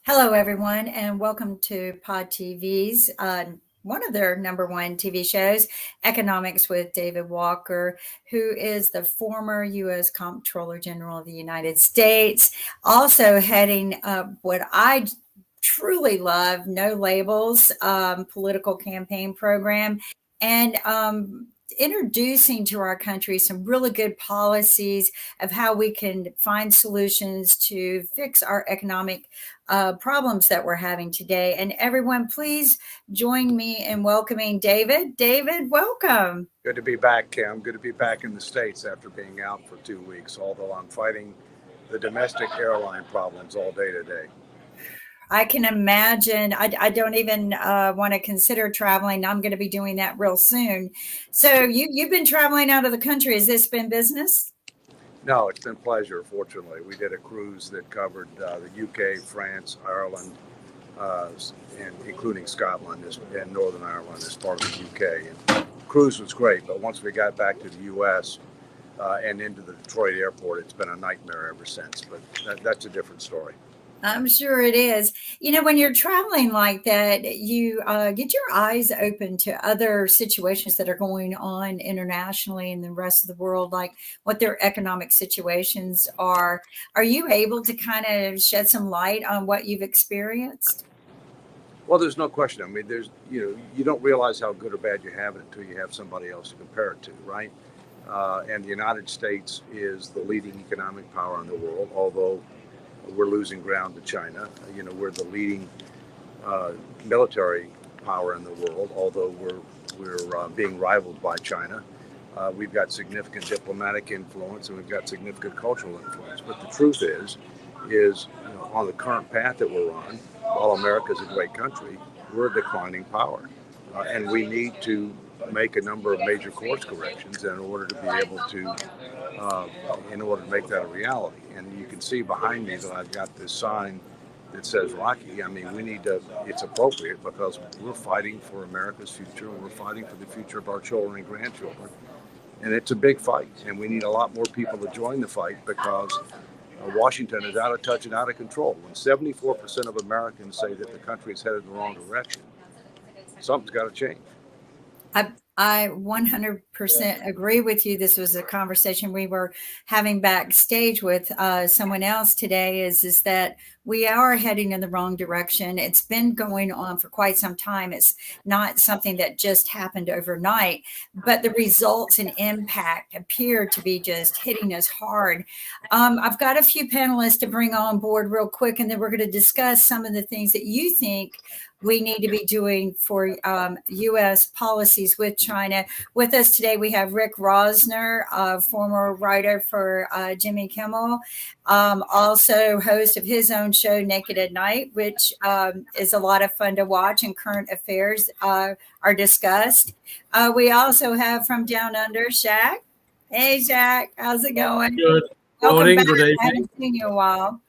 Hello, everyone, and welcome to Pod TV's one of their number one TV shows, Economics with David Walker, who is the former US Comptroller General of the United States, also heading up what I truly love, No Labels political campaign program, and introducing to our country some really good policies of how we can find solutions to fix our economic problems that we're having today. And everyone, please join me in welcoming David. David, welcome. Good to be back, Kim. Good to be back in the States after being out for 2 weeks, although I'm fighting the domestic airline problems all day today. I can imagine. I don't even want to consider traveling. I'm going to be doing that real soon. So you've been traveling out of the country. Has this been business? No, it's been pleasure, fortunately. We did a cruise that covered the UK, France, Ireland, and including Scotland and Northern Ireland as part of the UK. And the cruise was great, but once we got back to the US and into the Detroit airport, it's been a nightmare ever since. But that's a different story. I'm sure it is. When you're traveling like that, you get your eyes open to other situations that are going on internationally in the rest of the world, like what their economic situations are. Are you able to kind of shed some light on what you've experienced? Well, there's no question. I mean, you don't realize how good or bad you have it until you have somebody else to compare it to, right? And the United States is the leading economic power in the world, although we're losing ground to China. We're the leading military power in the world, although we're being rivaled by China. We've got significant diplomatic influence and we've got significant cultural influence. But the truth is on the current path that we're on, while America's a great country, we're a declining power, and we need to make a number of major course corrections in order to be able to make that a reality. And you can see behind me that I've got this sign that says Rocky. I mean, it's appropriate because we're fighting for America's future, and we're fighting for the future of our children and grandchildren. And it's a big fight, and we need a lot more people to join the fight because Washington is out of touch and out of control. When 74% of Americans say that the country is headed in the wrong direction, something's got to change. I 100% agree with you. This was a conversation we were having backstage with someone else today is that we are heading in the wrong direction. It's been going on for quite some time. It's not something that just happened overnight, but the results and impact appear to be just hitting us hard. I've got a few panelists to bring on board real quick, and then we're going to discuss some of the things that you think we need to be doing for U.S. policies with China. With us today, we have Rick Rosner, former writer for Jimmy Kimmel, also host of his own show, Naked at Night, which is a lot of fun to watch, and current affairs are discussed. We also have from Down Under, Shaq. Hey, Shaq, how's it going? Good morning, good evening. I haven't seen you in a while.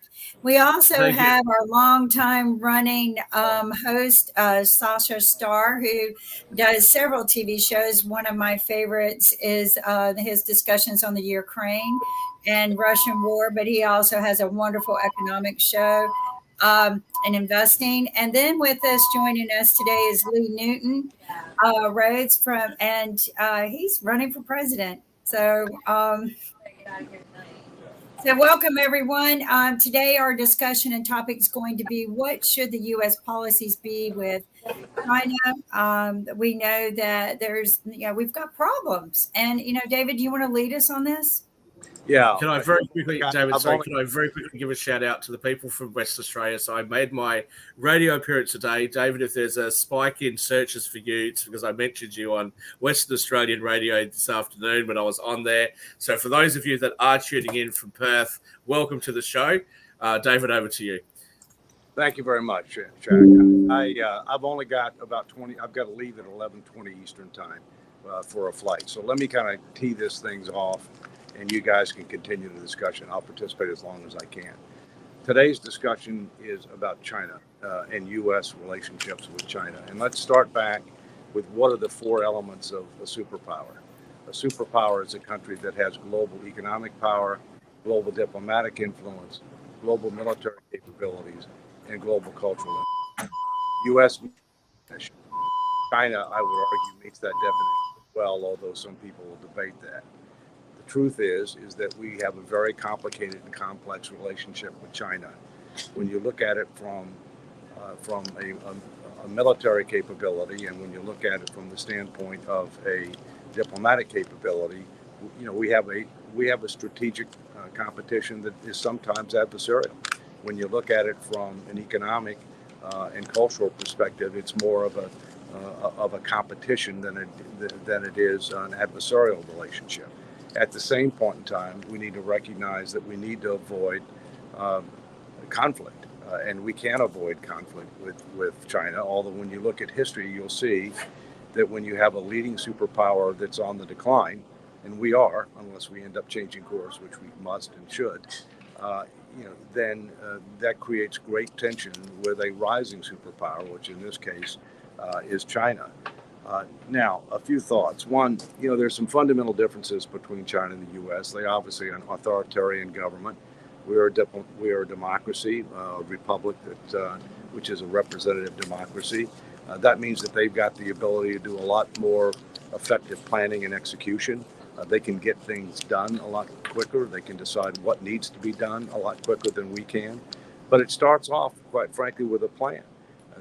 We also have our longtime running host, Sasha Starr, who does several TV shows. One of my favorites is his discussions on the Ukraine and Russian war, but he also has a wonderful economic show and investing. And then with us, joining us today is Lee Newton Rhodes and he's running for president. So welcome, everyone. Today, our discussion and topic is going to be what should the U.S. policies be with China? We know that we've got problems. And, David, do you want to lead us on this? Yeah. Can I very quickly, David, can I very quickly give a shout out to the people from West Australia? So I made my radio appearance today. David, if there's a spike in searches for you, it's because I mentioned you on Western Australian radio this afternoon when I was on there. So for those of you that are tuning in from Perth, welcome to the show. David, over to you. Thank you very much, Jack. I've only got about 20. I've got to leave at 11:20 Eastern time for a flight. So let me kind of tee this things off, and you guys can continue the discussion. I'll participate as long as I can. Today's discussion is about China and U.S. relationships with China. And let's start back with what are the four elements of a superpower. A superpower is a country that has global economic power, global diplomatic influence, global military capabilities, and global cultural. U.S. China, I would argue, meets that definition well, although some people will debate that. The truth is that we have a very complicated and complex relationship with China. When you look at it from a military capability, and when you look at it from the standpoint of a diplomatic capability, we have a strategic competition that is sometimes adversarial. When you look at it from an economic and cultural perspective, it's more of a competition than it is an adversarial relationship. At the same point in time, we need to recognize that we need to avoid conflict. And we can avoid conflict with China, although when you look at history, you'll see that when you have a leading superpower that's on the decline, and we are, unless we end up changing course, which we must and should, then that creates great tension with a rising superpower, which in this case is China. Now, a few thoughts. One, there's some fundamental differences between China and the U.S. They obviously are an authoritarian government. We are a democracy, a republic which is a representative democracy. That means that they've got the ability to do a lot more effective planning and execution. They can get things done a lot quicker. They can decide what needs to be done a lot quicker than we can. But it starts off, quite frankly, with a plan.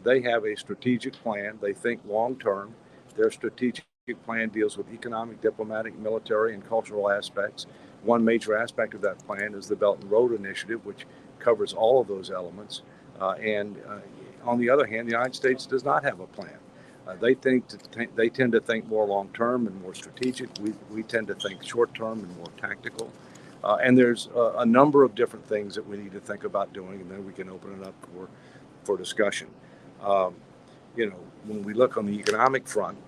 They have a strategic plan. They think long term. Their strategic plan deals with economic, diplomatic, military, and cultural aspects. One major aspect of that plan is the Belt and Road Initiative, which covers all of those elements. And on the other hand, the United States does not have a plan. They tend to think more long term and more strategic. We tend to think short term and more tactical. And there's a number of different things that we need to think about doing, and then we can open it up for discussion. When we look on the economic front,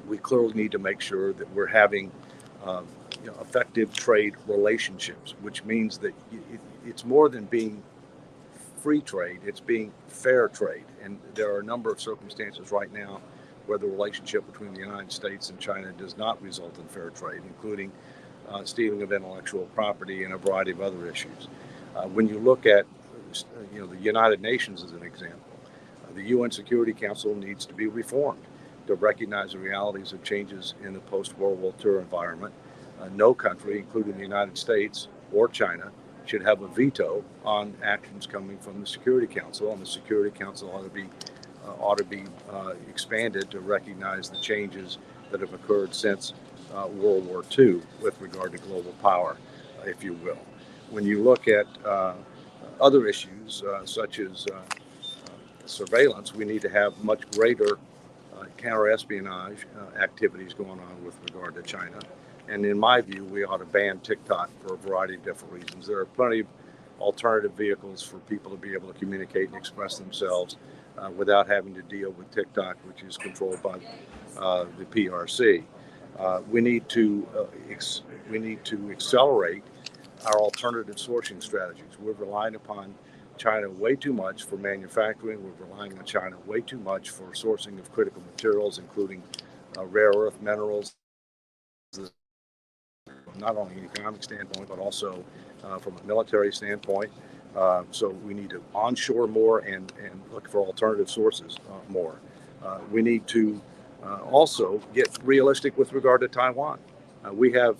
we clearly need to make sure that we're having effective trade relationships, which means that it's more than being free trade, it's being fair trade. And there are a number of circumstances right now where the relationship between the United States and China does not result in fair trade, including stealing of intellectual property and a variety of other issues. When you look at the United Nations as an example, the UN Security Council needs to be reformed to recognize the realities of changes in the post-World War II environment. No country, including the United States or China, should have a veto on actions coming from the Security Council, and the Security Council ought to be expanded to recognize the changes that have occurred since World War II with regard to global power, if you will. When you look at other issues such as surveillance, we need to have much greater counter-espionage activities going on with regard to China. And in my view, we ought to ban TikTok for a variety of different reasons. There are plenty of alternative vehicles for people to be able to communicate and express themselves without having to deal with TikTok, which is controlled by the PRC. We need to accelerate our alternative sourcing strategies. We're relying upon China way too much for manufacturing. We're relying on China way too much for sourcing of critical materials, including rare earth minerals, not only an economic standpoint, but also from a military standpoint. So we need to onshore more and look for alternative sources more. We need to also get realistic with regard to Taiwan. We have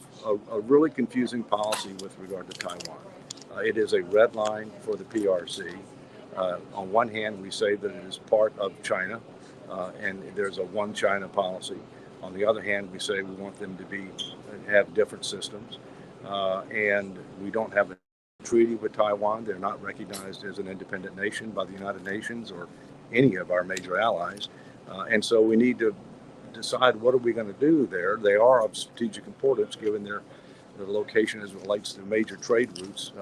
a really confusing policy with regard to Taiwan. It is a red line for the PRC. On one hand, we say that it is part of China, and there's a one China policy. On the other hand, we say we want them to have different systems, and we don't have a treaty with Taiwan. They're not recognized as an independent nation by the United Nations or any of our major allies, and so we need to decide what are we going to do there. They are of strategic importance given their location as it relates to major trade routes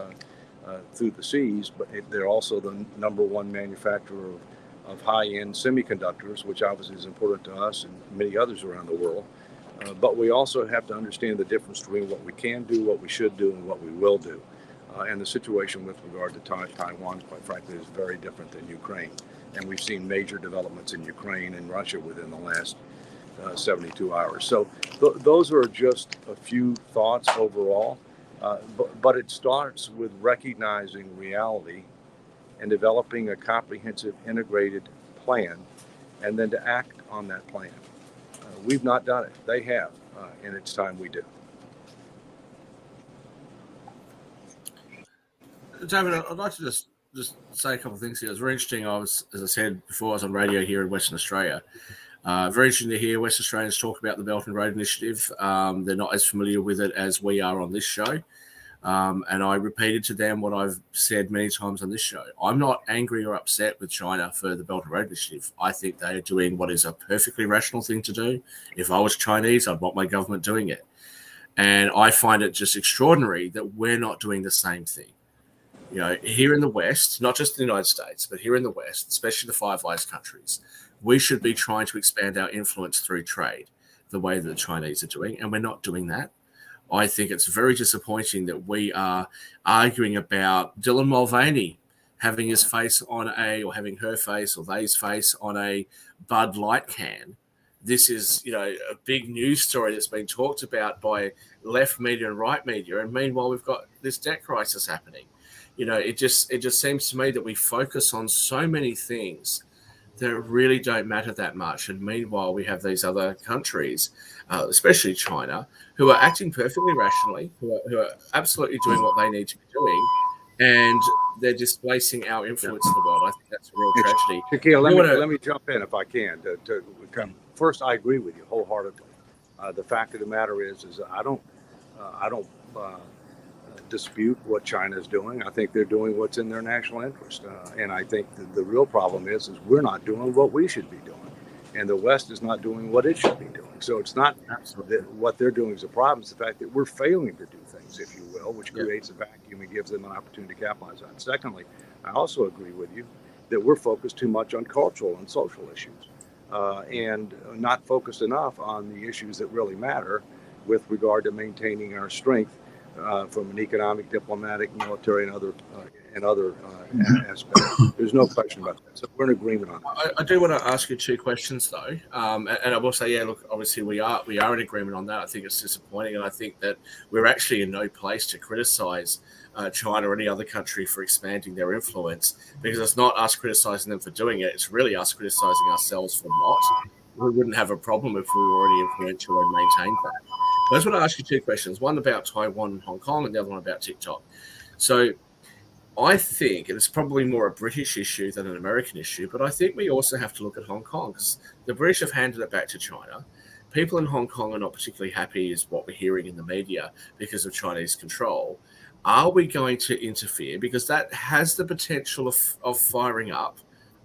through the seas, but they're also the number one manufacturer of high-end semiconductors, which obviously is important to us and many others around the world. But we also have to understand the difference between what we can do, what we should do, and what we will do. And the situation with regard to Taiwan, quite frankly, is very different than Ukraine. And we've seen major developments in Ukraine and Russia within the last 72 hours. So those are just a few thoughts overall. But it starts with recognizing reality and developing a comprehensive integrated plan, and then to act on that plan. We've not done it. They have, and it's time we do. David, I'd like to just say a couple of things here. It's very interesting. As I said before, I was on radio here in Western Australia. Very interesting to hear West Australians talk about the Belt and Road Initiative. They're not as familiar with it as we are on this show. And I repeated to them what I've said many times on this show. I'm not angry or upset with China for the Belt and Road Initiative. I think they are doing what is a perfectly rational thing to do. If I was Chinese, I'd want my government doing it. And I find it just extraordinary that we're not doing the same thing. You know, here in the West, not just the United States, but here in the West, especially the Five Eyes countries, we should be trying to expand our influence through trade the way that the Chinese are doing, and we're not doing that. I think it's very disappointing that we are arguing about Dylan Mulvaney having his face on or having her face or they's face on a Bud Light can. This is, you know, a big news story that's been talked about by left media and right media, and meanwhile we've got this debt crisis happening. You know, it just seems to me that we focus on so many things that really don't matter that much. And meanwhile, we have these other countries, especially China, who are acting perfectly rationally, who are absolutely doing what they need to be doing, and they're displacing our influence in the world. I think that's a real tragedy. Shaquille, let me jump in if I can. First, I agree with you wholeheartedly. The fact of the matter is I don't dispute what China is doing. I think they're doing what's in their national interest. And I think the real problem is we're not doing what we should be doing. And the West is not doing what it should be doing. So it's not that what they're doing is a problem. It's the fact that we're failing to do things, if you will, which creates a vacuum and gives them an opportunity to capitalize on it. Secondly, I also agree with you that we're focused too much on cultural and social issues and not focused enough on the issues that really matter with regard to maintaining our strength from an economic, diplomatic, military, and other aspects. There's no question about that. So we're in agreement on that. I do want to ask you two questions, though, and I will say, yeah, look, obviously we are in agreement on that. I think it's disappointing, and I think that we're actually in no place to criticise China or any other country for expanding their influence, because it's not us criticising them for doing it. It's really us criticising ourselves for not. We wouldn't have a problem if we were already influential and maintained that. I just want to ask you two questions, one about Taiwan and Hong Kong and the other one about TikTok. So I think, and it's probably more a British issue than an American issue, but I think we also have to look at Hong Kong, because the British have handed it back to China. People in Hong Kong are not particularly happy, is what we're hearing in the media, because of Chinese control. Are we going to interfere? Because that has the potential of firing up.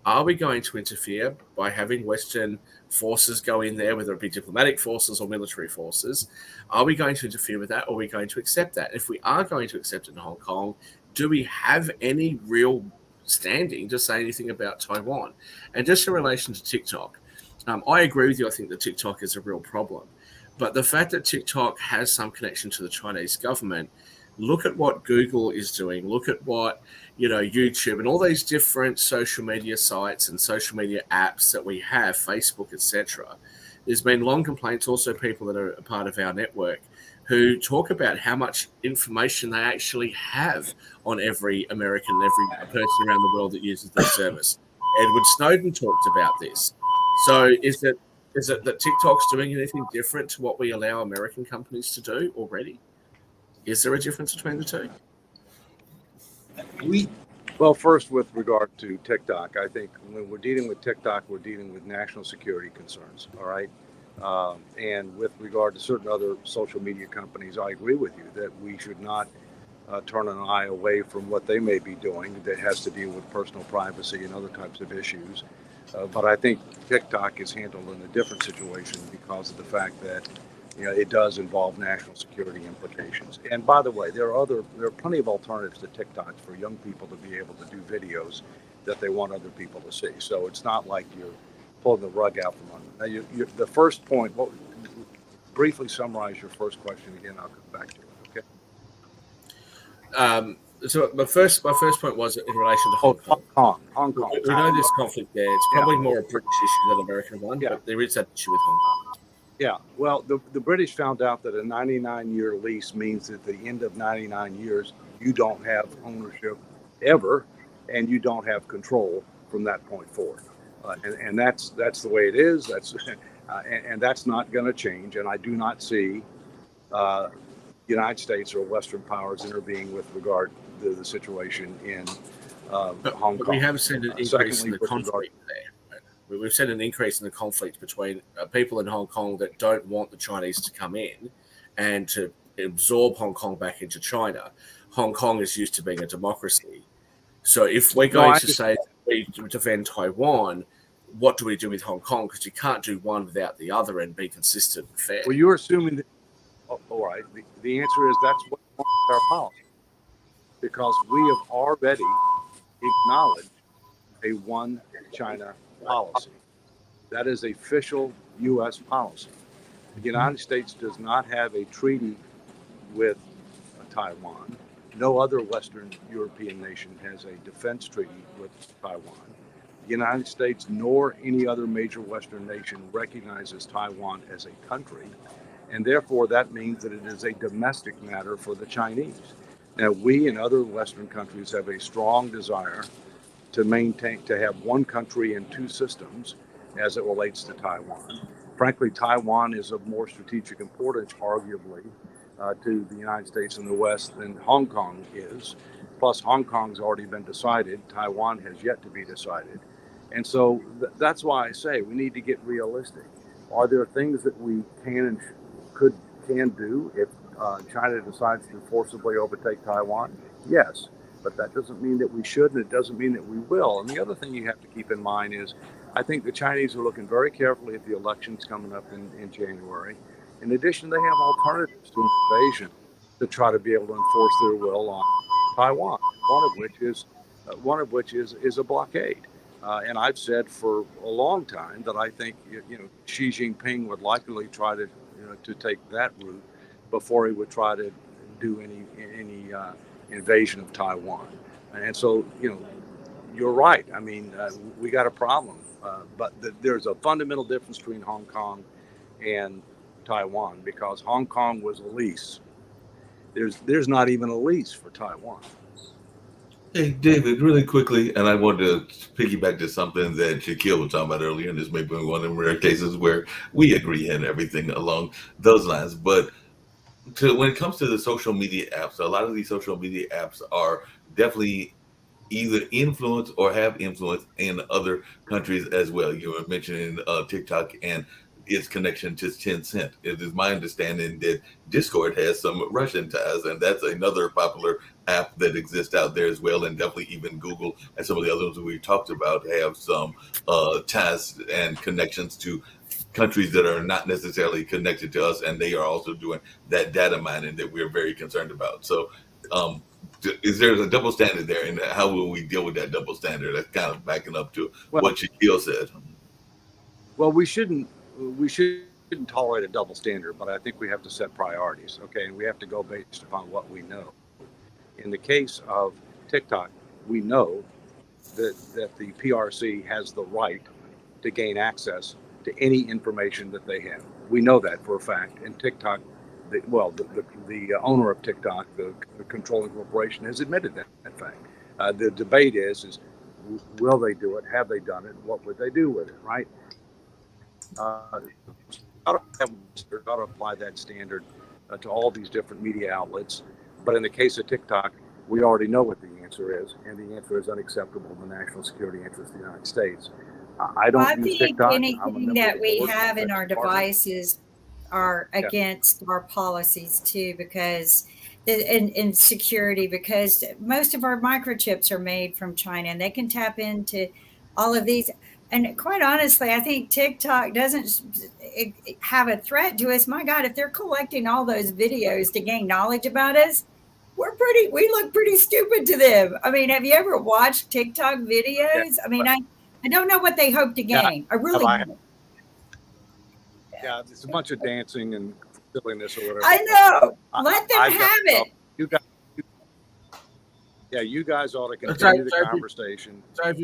Are we going to interfere by having Western forces go in there, whether it be diplomatic forces or military forces? Are we going to interfere with that, or are we going to accept that? If we are going to accept it in Hong Kong, do we have any real standing to say anything about Taiwan? And just in relation to TikTok, I agree with you. I think that TikTok is a real problem. But the fact that TikTok has some connection to the Chinese government, look at what Google is doing. Look at what, YouTube and all these different social media sites and social media apps that we have, Facebook, etc. There's been long complaints, also people that are a part of our network, who talk about how much information they actually have on every American, every person around the world that uses their service. Edward Snowden talked about this. So is it that TikTok's doing anything different to what we allow American companies to do already? Is there a difference between the two? Well, first, with regard to TikTok, I think when we're dealing with TikTok, we're dealing with national security concerns, all right? And with regard to certain other social media companies, I agree with you that we should not turn an eye away from what they may be doing that has to deal with personal privacy and other types of issues. But I think TikTok is handled in a different situation because of the fact that it does involve national security implications. And by the way, there are plenty of alternatives to TikTok for young people to be able to do videos that they want other people to see. So it's not like you're pulling the rug out from under. Now, the first point, briefly summarize your first question again. I'll come back to it. Okay. So my first point was in relation to Hong Kong. Hong Kong. We know there's conflict there. It's probably more a British issue than an American one, but there is that issue with Hong Kong. Yeah, well, the British found out that a 99-year lease means that at the end of 99 years, you don't have ownership ever and you don't have control from that point forward. And that's the way it is. And that's not going to change. And I do not see the United States or Western powers intervening with regard to the situation in Hong Kong. But we have seen an increase in the conflict there. We've seen an increase in the conflict between people in Hong Kong that don't want the Chinese to come in and to absorb Hong Kong back into China. Hong Kong is used to being a democracy. So if we're going to say we defend Taiwan, what do we do with Hong Kong? Because you can't do one without the other and be consistent and fair. Well, you're assuming that, all right, the answer is that's what our policy. Because we have already acknowledged a one China policy. That is official U.S. policy. The United States does not have a treaty with Taiwan. No other Western European nation has a defense treaty with Taiwan. The United States nor any other major Western nation recognizes Taiwan as a country, and therefore that means that it is a domestic matter for the Chinese. Now, we and other Western countries have a strong desire to have one country and two systems as it relates to Taiwan. Frankly, Taiwan is of more strategic importance, arguably, to the United States and the West than Hong Kong is. Plus, Hong Kong's already been decided. Taiwan has yet to be decided. And so that's why I say we need to get realistic. Are there things that we can do if China decides to forcibly overtake Taiwan? Yes, but that doesn't mean that we should, and it doesn't mean that we will. And the other thing you have to keep in mind is I think the Chinese are looking very carefully at the elections coming up in January. In addition, they have alternatives to an invasion to try to be able to enforce their will on Taiwan, one of which is a blockade. And I've said for a long time that I think Xi Jinping would likely try to take that route before he would try to do any invasion of Taiwan. And so you're right. I mean, we got a problem, but there's a fundamental difference between Hong Kong and Taiwan because Hong Kong was a lease. There's not even a lease for Taiwan. Hey, David, really quickly, and I wanted to piggyback to something that Shaquille was talking about earlier, and this may be one of the rare cases where we agree and everything along those lines. But when it comes to the social media apps, a lot of these social media apps are definitely either influence or have influence in other countries as well. You were mentioning TikTok and its connection to Tencent. It is my understanding that Discord has some Russian ties, and that's another popular app that exists out there as well. And definitely even Google and some of the others we talked about have some ties and connections to countries that are not necessarily connected to us, and they are also doing that data mining that we're very concerned about. So is there a double standard there, and how will we deal with that double standard? That's kind of backing up to what Shaquille said. Well, we shouldn't tolerate a double standard, but I think we have to set priorities, okay? And we have to go based upon what we know. In the case of TikTok, we know that the PRC has the right to gain access to any information that they have. We know that for a fact. And TikTok, the owner of TikTok, the controlling corporation, has admitted that fact. The debate is will they do it? Have they done it? What would they do with it, right? Got to apply that standard to all these different media outlets. But in the case of TikTok, we already know what the answer is, and the answer is unacceptable in the national security interest of the United States. I think TikTok. Anything that we have in our devices are against our policies too, because in security, because most of our microchips are made from China, and they can tap into all of these. And quite honestly, I think TikTok doesn't have a threat to us. My God, if they're collecting all those videos to gain knowledge about us, we look pretty stupid to them. I mean, have you ever watched TikTok videos? I mean, I don't know what they hope to gain. I really don't. Yeah, it's a bunch of dancing and silliness or whatever. I know. Let them have it. You guys ought to continue the conversation. Let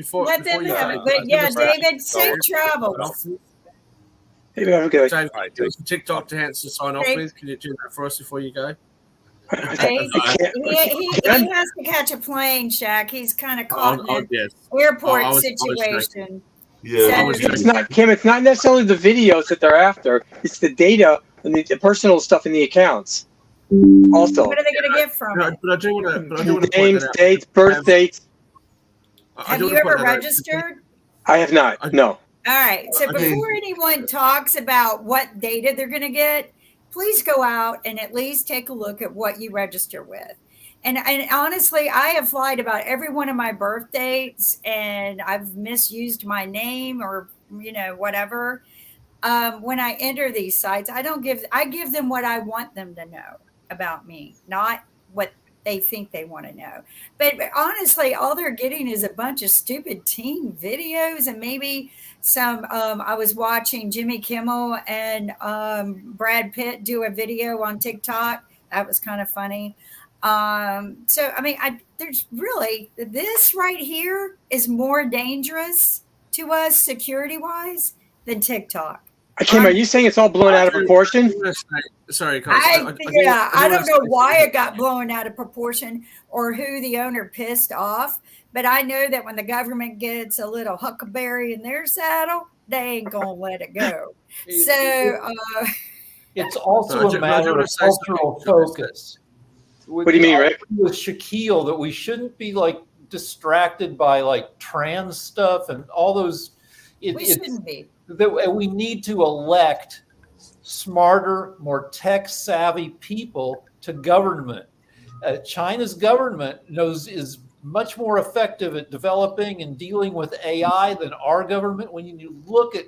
them have it. But yeah, David, safe travels. Hey, there, okay. Dave, TikTok to sign off with. Can you do that for us before you go? He has to catch a plane, Shaq. He's kind of caught in an airport situation. Yeah, It's not, Kim. It's not necessarily the videos that they're after. It's the data and the personal stuff in the accounts. Also, what are they going to get from it? But I do want to names, dates, birth dates. Have you ever registered? I have not. No. All right. So before anyone talks about what data they're going to get, please go out and at least take a look at what you register with. And honestly, I have lied about every one of my birth dates, and I've misused my name or, whatever. When I enter these sites, I give them what I want them to know about me, not what they think they want to know. But honestly, all they're getting is a bunch of stupid teen videos and maybe some, I was watching Jimmy Kimmel and Brad Pitt do a video on TikTok. That was kind of funny. There's really, this right here is more dangerous to us security wise than TikTok. Kim, are you saying it's all blown out of proportion? Sorry, I don't know why it got blown out of proportion or who the owner pissed off, but I know that when the government gets a little huckleberry in their saddle, they ain't gonna let it go. It's also a matter of cultural focus. What do you mean, Rick? With Shaquille, that we shouldn't be distracted by trans stuff and all those. We shouldn't be. That we need to elect smarter, more tech-savvy people to government. China's government is much more effective at developing and dealing with AI than our government. When you look at,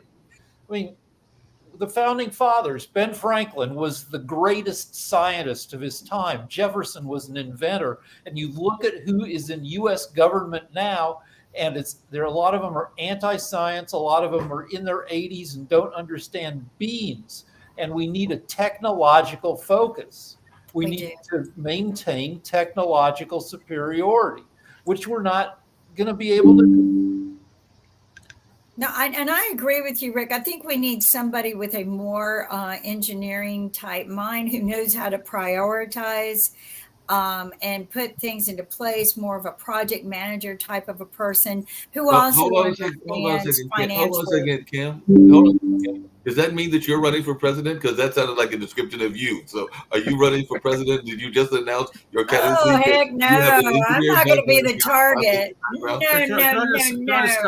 the founding fathers, Ben Franklin was the greatest scientist of his time. Jefferson was an inventor. And you look at who is in U.S. government now, and a lot of them are anti-science. A lot of them are in their 80s and don't understand beans. And we need a technological focus. We need to maintain technological superiority, which we're not going to be able to do. No, I agree with you, Rick. I think we need somebody with a more engineering type mind who knows how to prioritize and put things into place, more of a project manager type of a person who also understands financial. Hold on a second, Kim. Hold on. Does that mean that you're running for president? Because that sounded like a description of you. So are you running for president? Did you just announce your candidacy? Oh, heck no. I'm not going to be the target. No.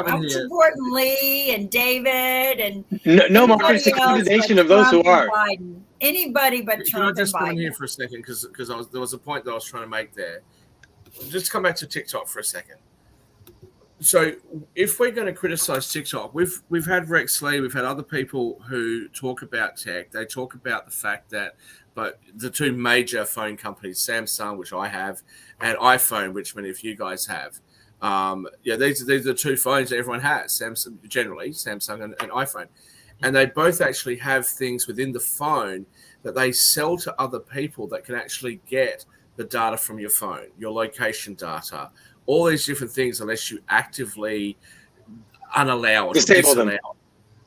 I'm supporting Lee and David and no, Marcus, the combination of those who are. Biden. Anybody but Trump. Can I just come in here for a second? Because there was a point that I was trying to make there. Just come back to TikTok for a second. So if we're going to criticize TikTok, we've had Rex Lee, we've had other people who talk about tech. They talk about the fact that, but the two major phone companies, Samsung, which I have, and iPhone, which many of you guys have. These are the two phones that everyone has. Samsung and iPhone, and they both actually have things within the phone that they sell to other people that can actually get the data from your phone, your location data. All these different things, unless you actively unallow it, disable them,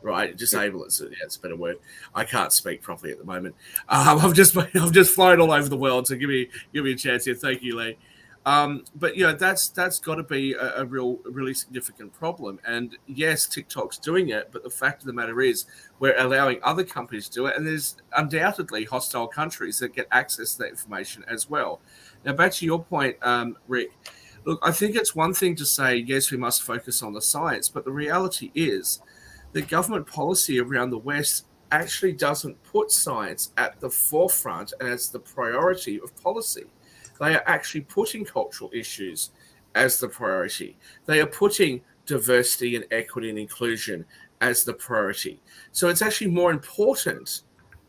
right? Disable it. So, yeah, it's a better word. I can't speak properly at the moment. I've just flown all over the world, so give me a chance here. Thank you, Lee. But that's got to be a really significant problem. And yes, TikTok's doing it, but the fact of the matter is, we're allowing other companies to do it, and there's undoubtedly hostile countries that get access to that information as well. Now, back to your point, Rick. Look, I think it's one thing to say, yes, we must focus on the science, but the reality is that government policy around the West actually doesn't put science at the forefront as the priority of policy. They are actually putting cultural issues as the priority. They are putting diversity and equity and inclusion as the priority. So it's actually more important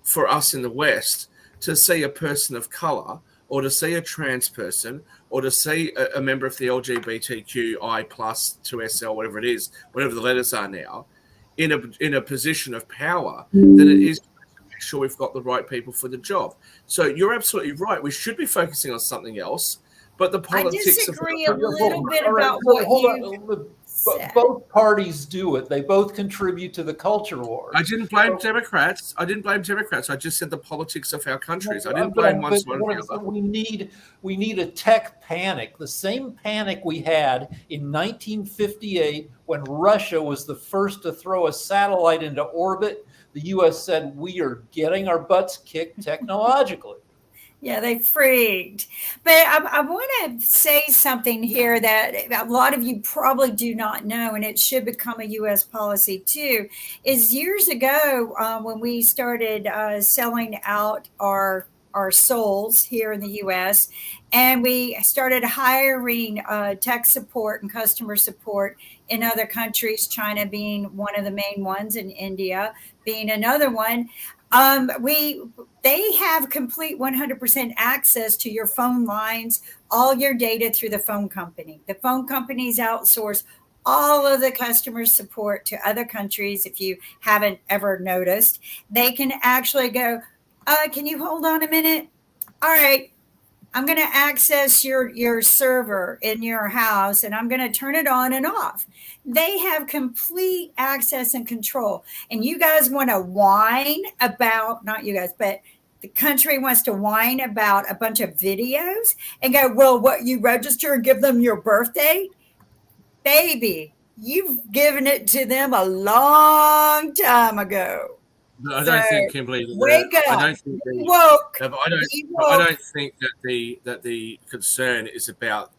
for us in the West to see a person of color or to see a trans person, or to see a member of the LGBTQI plus 2SL, whatever it is, whatever the letters are now, in a position of power, than it is to make sure we've got the right people for the job. So you're absolutely right. We should be focusing on something else, but the politics. I disagree a little bit about what you But both parties do it. They both contribute to the culture war. I didn't blame Democrats. I just said the politics of our countries. I didn't blame one side or the other. We need a tech panic. The same panic we had in 1958 when Russia was the first to throw a satellite into orbit. The U.S. said, we are getting our butts kicked technologically. Yeah, they freaked. But I want to say something here that a lot of you probably do not know, and it should become a U.S. policy too, is years ago when we started selling out our souls here in the U.S., and we started hiring tech support and customer support in other countries, China being one of the main ones, and India being another one. They have complete 100% access to your phone lines, all your data through the phone company. The phone companies outsource all of the customer support to other countries. If you haven't ever noticed, they can actually go, can you hold on a minute? All right, I'm going to access your server in your house, and I'm going to turn it on and off. They have complete access and control. And you guys want to whine about, not you guys, but the country wants to whine about a bunch of videos and go, well, what, you register and give them your birth date? Baby, you've given it to them a long time ago. I don't think, Kimberly. Wake up! I don't think woke. I don't think that the concern is about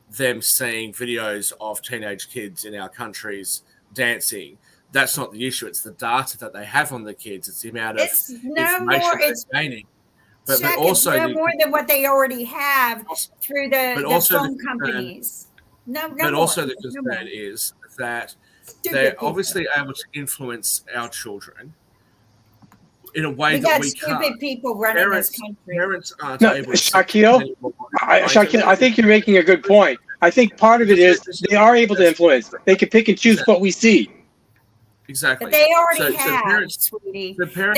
them seeing videos of teenage kids in our countries dancing. That's not the issue. It's the data that they have on the kids. It's the amount of information they're gaining. But also it's no more than what they already have through the phone companies. Also the concern is that they're obviously able to influence our children in a way that we can't. Stupid people running this country. Parents aren't able to. Shaquille, I think you're making a good point. I think part of it is they are able to influence. They can pick and choose what we see. Exactly. But they already have, sweetie. They have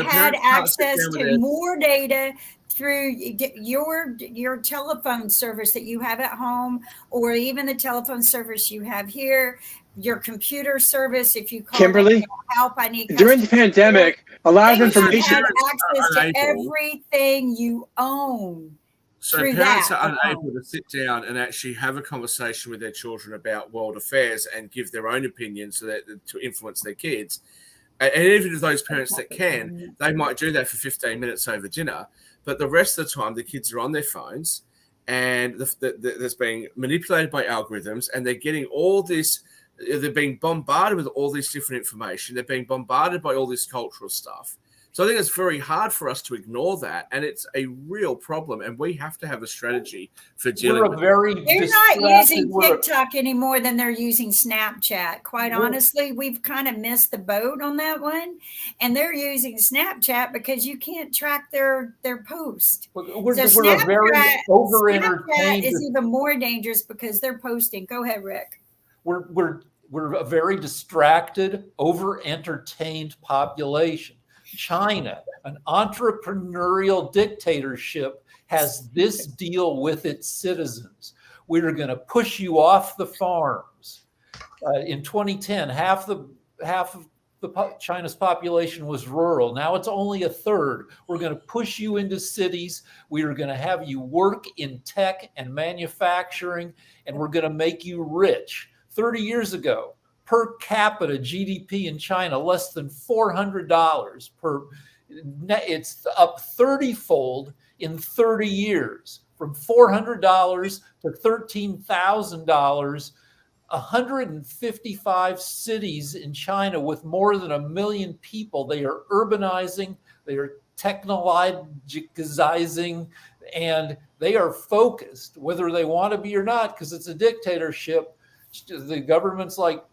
had access to more data through your telephone service that you have at home, or even the telephone service you have here, your computer service. If you call Kimberly, help, I need during the pandemic, a lot of information. Have access to everything you own. So parents are unable to sit down and actually have a conversation with their children about world affairs and give their own opinion to influence their kids. And even if those parents that can, they might do that for 15 minutes over dinner. But the rest of the time, the kids are on their phones and that's being manipulated by algorithms, and they're getting all this. They're being bombarded with all this different information. They're being bombarded by all this cultural stuff. So I think it's very hard for us to ignore that, and it's a real problem. And we have to have a strategy for dealing with it. They're not using TikTok any more than they're using Snapchat. Quite honestly, we've kind of missed the boat on that one, and they're using Snapchat because you can't track their post. We're very over-entertained. Snapchat is even more dangerous because they're posting. Go ahead, Rick. We're a very distracted, over-entertained population. China, an entrepreneurial dictatorship, has this deal with its citizens. We're going to push you off the farms. In 2010, half of China's population was rural. Now it's only a third. We're going to push you into cities. We are going to have you work in tech and manufacturing, and we're going to make you rich. 30 years ago, per capita GDP in China, less than $400 per. It's up 30-fold in 30 years, from $400 to $13,000. 155 cities in China with more than 1 million people. They are urbanizing, they are technologizing, and they are focused, whether they want to be or not, because it's a dictatorship. The government's like,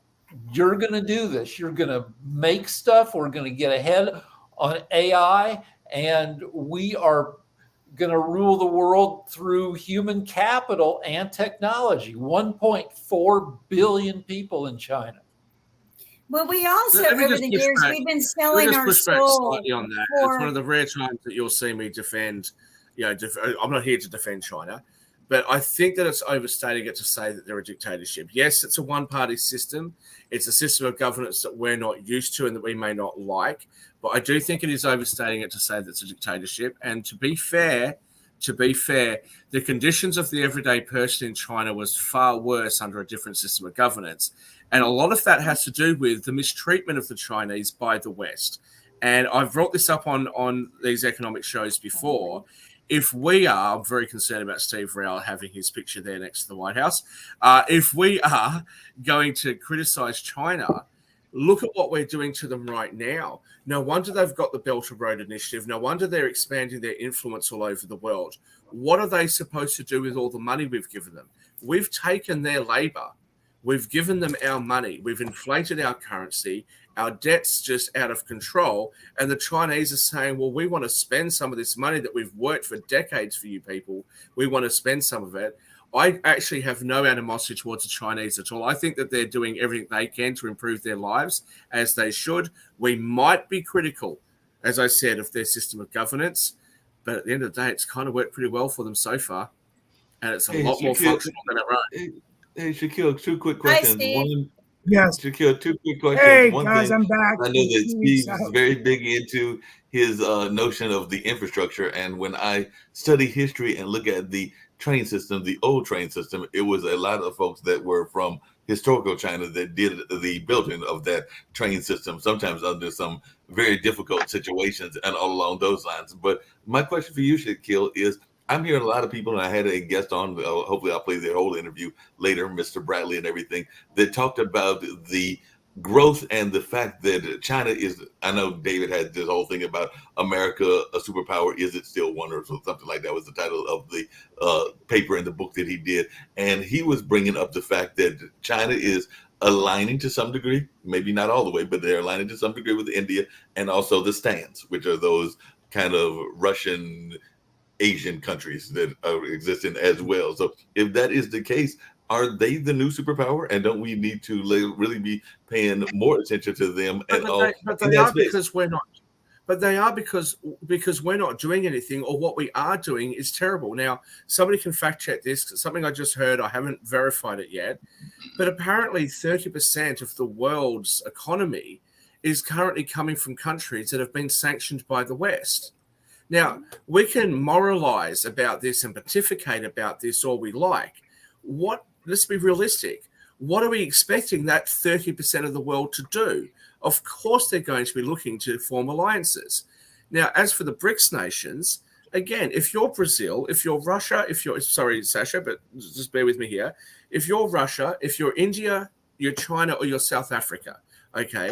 you're going to do this. You're going to make stuff. We're going to get ahead on AI, and we are going to rule the world through human capital and technology. 1.4 billion people in China. Well, we also, over the years, we've been selling our soul. Slightly on that. It's one of the rare times that you'll see me defend. I'm not here to defend China. But I think that it's overstating it to say that they're a dictatorship. Yes, it's a one-party system. It's a system of governance that we're not used to and that we may not like. But I do think it is overstating it to say that it's a dictatorship. And to be fair, the conditions of the everyday person in China was far worse under a different system of governance. And a lot of that has to do with the mistreatment of the Chinese by the West. And I've brought this up on these economic shows before. If we are, I'm very concerned about Steve Rao having his picture there next to the White House. If we are going to criticize China, look at what we're doing to them right now. No wonder they've got the Belt and Road Initiative. No wonder they're expanding their influence all over the world. What are they supposed to do with all the money we've given them? We've taken their labor. We've given them our money. We've inflated our currency. Our debt's just out of control. And the Chinese are saying, well, we want to spend some of this money that we've worked for decades for you people. We want to spend some of it. I actually have no animosity towards the Chinese at all. I think that they're doing everything they can to improve their lives, as they should. We might be critical, as I said, of their system of governance. But at the end of the day, it's kind of worked pretty well for them so far. And it's a lot more functional than it runs. Hey, Shaquille, two quick questions. One, yes. Shaquille, two quick questions. Hey, One guys, thing, I'm back. I know that Steve is very big into his notion of the infrastructure. And when I study history and look at the train system, the old train system, it was a lot of folks that were from historical China that did the building of that train system, sometimes under some very difficult situations and all along those lines. But my question for you, Shaquille, is I'm hearing a lot of people, and I had a guest on, hopefully I'll play their whole interview later, Mr. Bradley and everything, that talked about the growth and the fact that China is, I know David had this whole thing about America, a superpower, is it still one, or something like that was the title of the paper in the book that he did. And he was bringing up the fact that China is aligning to some degree, maybe not all the way, but they're aligning to some degree with India, and also the stands, which are those kind of Russian Asian countries that are existing as well. So if that is the case, are they the new superpower? And don't we need to really be paying more attention to them at all? But they are because we're not. But they are because we're not doing anything, or what we are doing is terrible. Now, somebody can fact check this. Something I just heard, I haven't verified it yet, but apparently 30% of the world's economy is currently coming from countries that have been sanctioned by the West. Now, we can moralize about this and pontificate about this all we like. Let's be realistic. What are we expecting that 30% of the world to do? Of course, they're going to be looking to form alliances. Now, as for the BRICS nations, again, if you're Brazil, if you're Russia, sorry, Sasha, but just bear with me here. If you're Russia, if you're India, you're China, or you're South Africa, okay,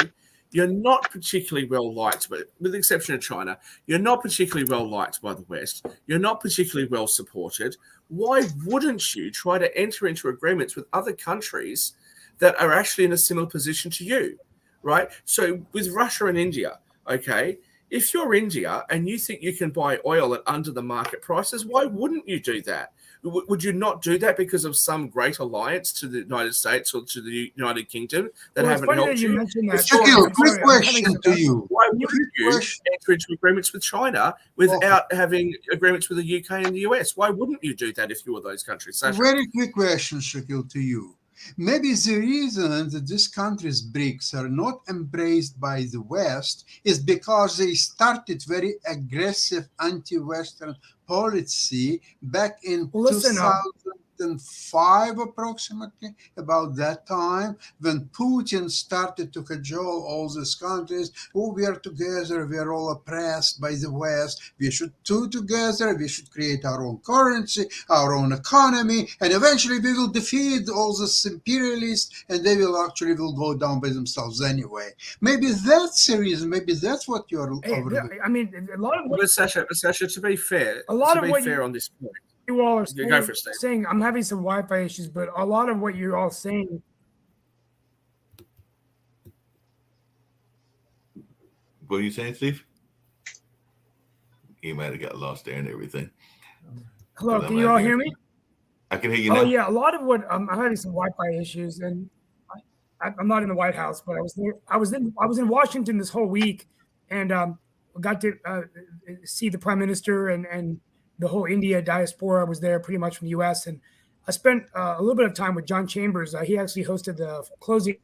you're not particularly well liked, but with the exception of China, you're not particularly well liked by the West. You're not particularly well supported. Why wouldn't you try to enter into agreements with other countries that are actually in a similar position to you, right? So with Russia and India, okay, if you're India and you think you can buy oil at under the market prices, why wouldn't you do that? Would you not do that because of some great alliance to the United States or to the United Kingdom that haven't helped you? Shaquille, quick question to you. Why wouldn't you enter into agreements with China without having agreements with the UK and the US? Why wouldn't you do that if you were those countries? Sasha? Very quick question, Shaquille, to you. Maybe the reason that these countries, BRICS, are not embraced by the West is because they started very aggressive anti-Western policy back in 2005, approximately, about that time, when Putin started to cajole all these countries. Oh, we are together, we are all oppressed by the West. We should do together, we should create our own currency, our own economy, and eventually we will defeat all these imperialists, and they will go down by themselves anyway. Maybe that's the reason, maybe that's what you're... I mean, a lot of... But Sasha, to be fair, on this point, you all are saying I'm having some Wi-Fi issues, but a lot of what you're all saying. What are you saying, Steve? You might have got lost there and everything. Hello, can you all hear me? I can hear you now. Oh yeah, a lot of what I'm having some Wi-Fi issues, and I'm not in the White House, but I was in Washington this whole week, and got to see the Prime Minister and the whole India diaspora was there pretty much from the U.S. And I spent a little bit of time with John Chambers. He actually hosted the closing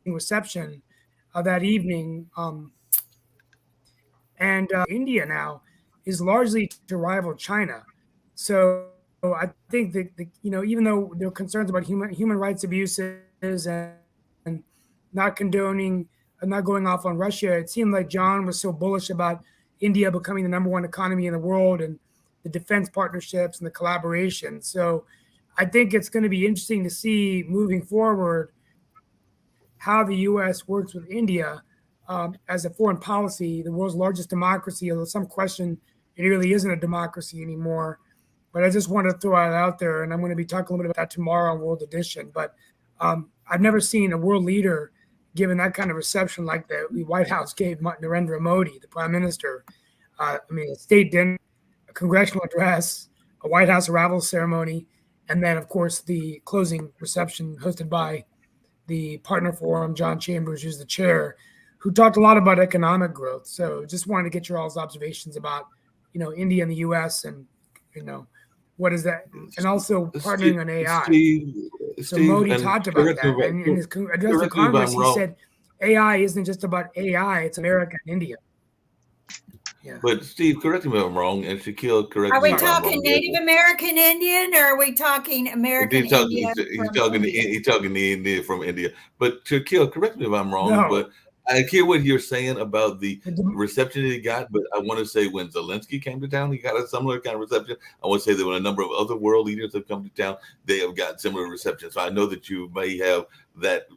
reception that evening. And India now is largely to rival China. So I think that even though there are concerns about human rights abuses and not condoning not going off on Russia, it seemed like John was so bullish about India becoming the number one economy in the world and the defense partnerships and the collaboration. So I think it's going to be interesting to see moving forward how the U.S. works with India as a foreign policy, the world's largest democracy, although some question it really isn't a democracy anymore. But I just wanted to throw it out there, and I'm going to be talking a little bit about that tomorrow on World Edition. But I've never seen a world leader given that kind of reception like the White House gave Narendra Modi, the prime minister. A state dinner, a congressional address, a White House arrival ceremony, and then, of course, the closing reception hosted by the partner forum, John Chambers, who's the chair, who talked a lot about economic growth. So just wanted to get your all's observations about, India and the U.S. and, what is that? And also partnering on AI. So Modi talked about that. And in his address to Congress, he said AI isn't just about AI, it's America and India. Yeah. But Steve, correct me if I'm wrong, and Shaquille, correct me if I'm wrong. Are we talking Native American Indian, or are we talking American Indian? He's talking the Indian from India. But Shaquille, correct me if I'm wrong, but I hear what you're saying about the reception that he got, but I want to say when Zelensky came to town, he got a similar kind of reception. I want to say that when a number of other world leaders have come to town, they have got similar reception. So I know that you may have that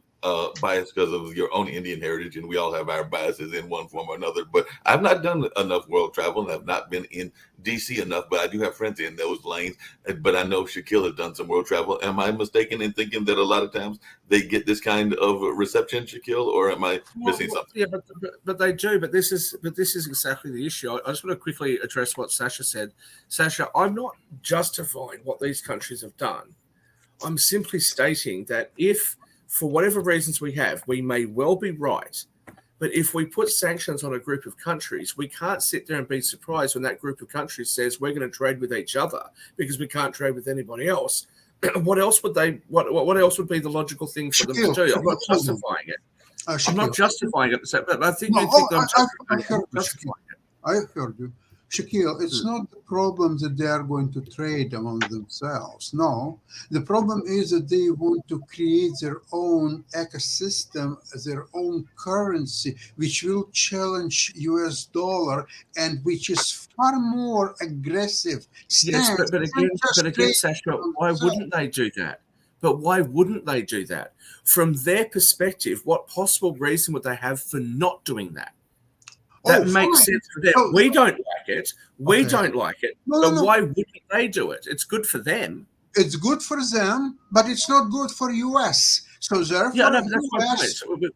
bias because of your own Indian heritage, and we all have our biases in one form or another. But I've not done enough world travel, and I've not been in DC enough, but I do have friends in those lanes. But I know Shaquille has done some world travel. Am I mistaken in thinking that a lot of times they get this kind of reception, Shaquille, or am I missing something? Yeah, but they do. But this is exactly the issue. I just want to quickly address what Sasha said. Sasha, I'm not justifying what these countries have done. I'm simply stating that if, for whatever reasons we may well be right, but if we put sanctions on a group of countries, we can't sit there and be surprised when that group of countries says we're going to trade with each other because we can't trade with anybody else. What else would they? What else would be the logical thing for them to do? I'm not justifying it. I'm not justifying it, but I think I'm justifying it. I heard you. Shaquille, it's not the problem that they are going to trade among themselves. No, the problem is that they want to create their own ecosystem, their own currency, which will challenge US dollar and which is far more aggressive. Yes, but again, Sasha, why wouldn't they do that? But why wouldn't they do that? From their perspective, what possible reason would they have for not doing that? That makes sense for them. We don't like it. We don't like it. But why wouldn't they do it? It's good for them. It's good for them, but it's not good for US. So therefore, that's my point.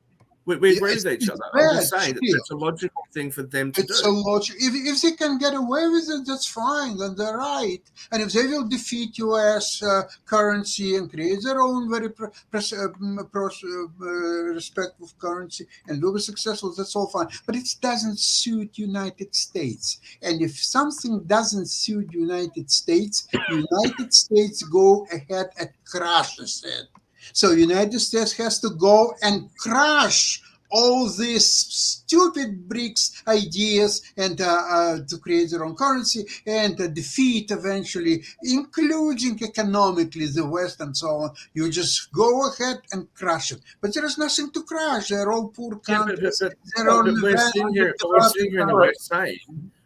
We agree with each other. I'm just saying that it's a logical thing for them to do. It's a logic. If they can get away with it, that's fine. Then they're right. And if they will defeat U.S. Currency and create their own very respectful currency and will be successful, that's all fine. But it doesn't suit United States. And if something doesn't suit United States go ahead and crushes it. So United States has to go and crush all these stupid BRICS ideas and to create their own currency and defeat eventually, including economically the West and so on. You just go ahead and crush it. But there is nothing to crush. They're all poor countries. We're sitting here in the West saying,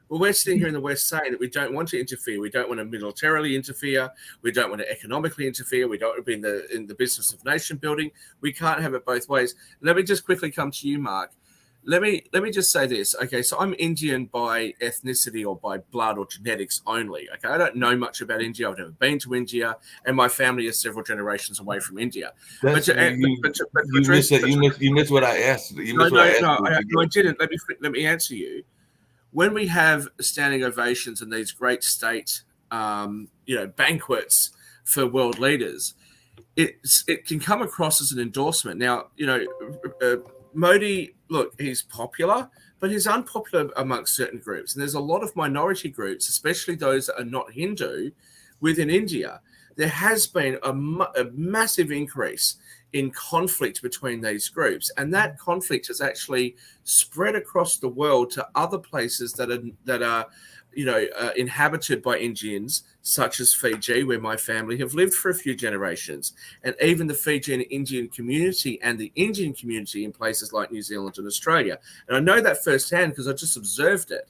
well, we're sitting here in the West saying that we don't want to interfere. We don't want to militarily interfere. We don't want to economically interfere. We don't want to be in the business of nation building. We can't have it both ways. Let me just quickly come to you, Mark. Let me just say this. Okay, so I'm Indian by ethnicity or by blood or genetics only. Okay, I don't know much about India. I've never been to India, and my family is several generations away from India. You missed what I asked. I didn't. Let me answer you. When we have standing ovations and these great state, banquets for world leaders, it can come across as an endorsement. Now, Modi, look, he's popular, but he's unpopular amongst certain groups. And there's a lot of minority groups, especially those that are not Hindu, within India. There has been a massive increase in conflict between these groups, and that conflict has actually spread across the world to other places that are inhabited by Indians, such as Fiji, where my family have lived for a few generations, and even the Fijian Indian community and the Indian community in places like New Zealand and Australia. And I know that firsthand because I just observed it.